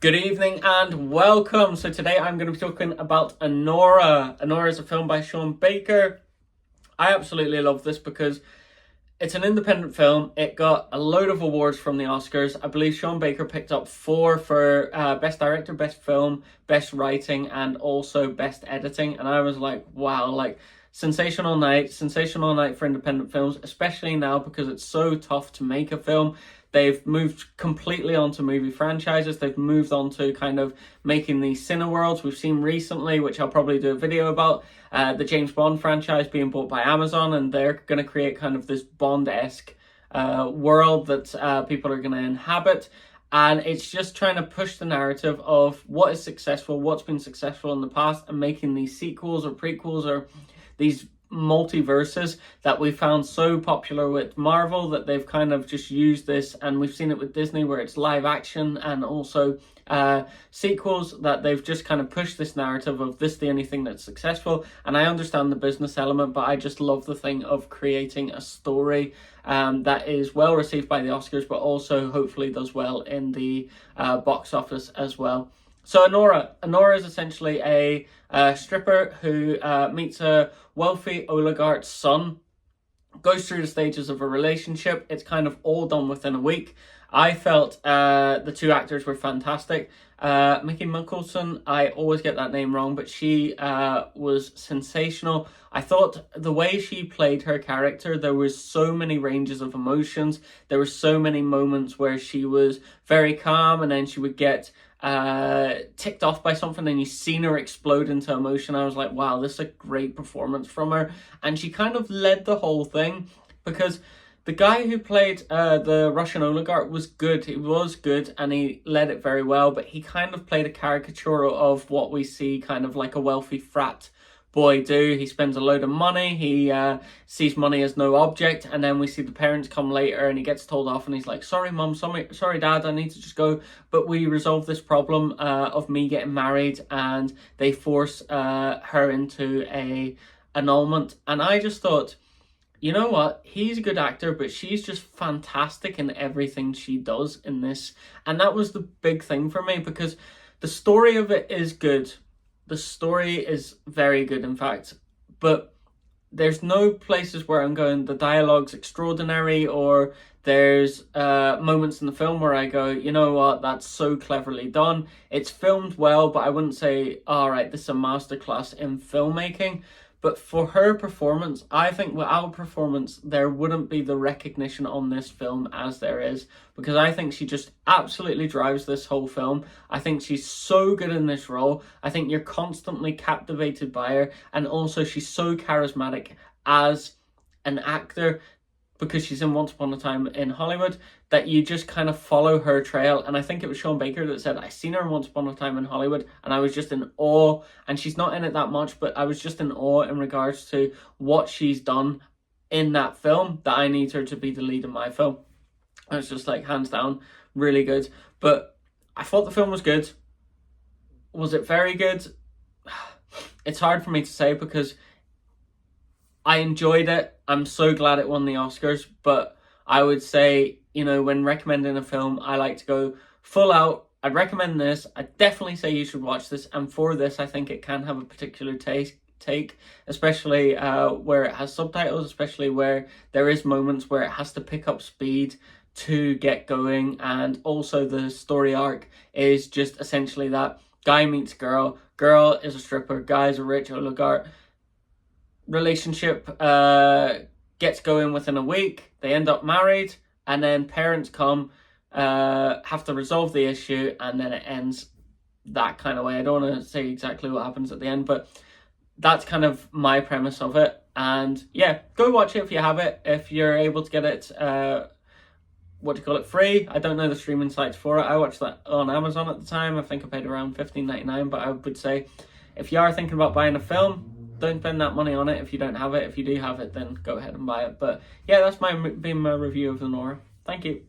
Good evening and welcome. So today I'm going to be talking about Anora. Anora is a film by Sean Baker. I absolutely love this because it's an independent film. It got a load of awards from the Oscars. I believe Sean Baker picked up 4 for Best Director, Best Film, Best Writing, and also Best Editing. And I was like, wow, like sensational night for independent films, especially now because it's so tough to make a film. They've moved completely onto movie franchises. They've moved on to kind of making these cineworlds. We've seen recently, which I'll probably do a video about, the James Bond franchise being bought by Amazon, and they're going to create kind of this Bond-esque world that people are going to inhabit. And it's just trying to push the narrative of what is successful, what's been successful in the past, and making these sequels or prequels or these multiverses that we found so popular with Marvel, that they've kind of just used this, and we've seen it with Disney where it's live action and also sequels, that they've just kind of pushed this narrative of this the only thing that's successful. And I understand the business element, but I just love the thing of creating a story that is well received by the Oscars, but also hopefully does well in the box office as well. So Anora is essentially a stripper who meets a wealthy oligarch's son, goes through the stages of a relationship. It's kind of all done within a week. I felt the 2 actors were fantastic. Mickey Mickelson, I always get that name wrong, but she was sensational. I thought the way she played her character, there was so many ranges of emotions. There were so many moments where she was very calm and then she would get ticked off by something and you've seen her explode into emotion. I was like, wow, this is a great performance from her. And she kind of led the whole thing, because the guy who played the Russian oligarch was good. He was good and he led it very well, but he kind of played a caricature of what we see kind of like a wealthy frat boy do. He spends a load of money, he sees money as no object, and then we see the parents come later and he gets told off and he's like, sorry mum, sorry dad, I need to just go. But we resolve this problem of me getting married, and they force her into a annulment. And I just thought, you know what, he's a good actor, but she's just fantastic in everything she does in this. And that was the big thing for me, because the story of it is good. The story is very good, in fact, but there's no places where I'm going, the dialogue's extraordinary, or there's moments in the film where I go, you know what, that's so cleverly done. It's filmed well, but I wouldn't say, all right, this is a masterclass in filmmaking. But for her performance, I think without performance, there wouldn't be the recognition on this film as there is, because I think she just absolutely drives this whole film. I think she's so good in this role. I think you're constantly captivated by her, and also she's so charismatic as an actor, because she's in Once Upon a Time in Hollywood, that you just kind of follow her trail. And I think it was Sean Baker that said, I seen her in Once Upon a Time in Hollywood and I was just in awe. And she's not in it that much, but I was just in awe in regards to what she's done in that film, that I need her to be the lead in my film. And it's just like, hands down, really good. But I thought the film was good. Was it very good? It's hard for me to say, because I enjoyed it. I'm so glad it won the Oscars, but I would say, you know, when recommending a film, I like to go full out. I'd recommend this. I'd definitely say you should watch this. And for this, I think it can have a particular take, especially where it has subtitles, especially where there is moments where it has to pick up speed to get going. And also the story arc is just essentially that guy meets girl, girl is a stripper, guy is a rich oligarch. Relationship gets going within a week, they end up married, and then parents come, have to resolve the issue, and then it ends that kind of way. I don't want to say exactly what happens at the end, but that's kind of my premise of it. And yeah, go watch it if you have it, if you're able to get it free. I don't know the streaming sites for it. I watched that on Amazon at the time. I think I paid around $15.99, but I would say if you are thinking about buying a film, don't spend that money on it if you don't have it. If you do have it, then go ahead and buy it. But yeah, that's my review of Anora. Thank you.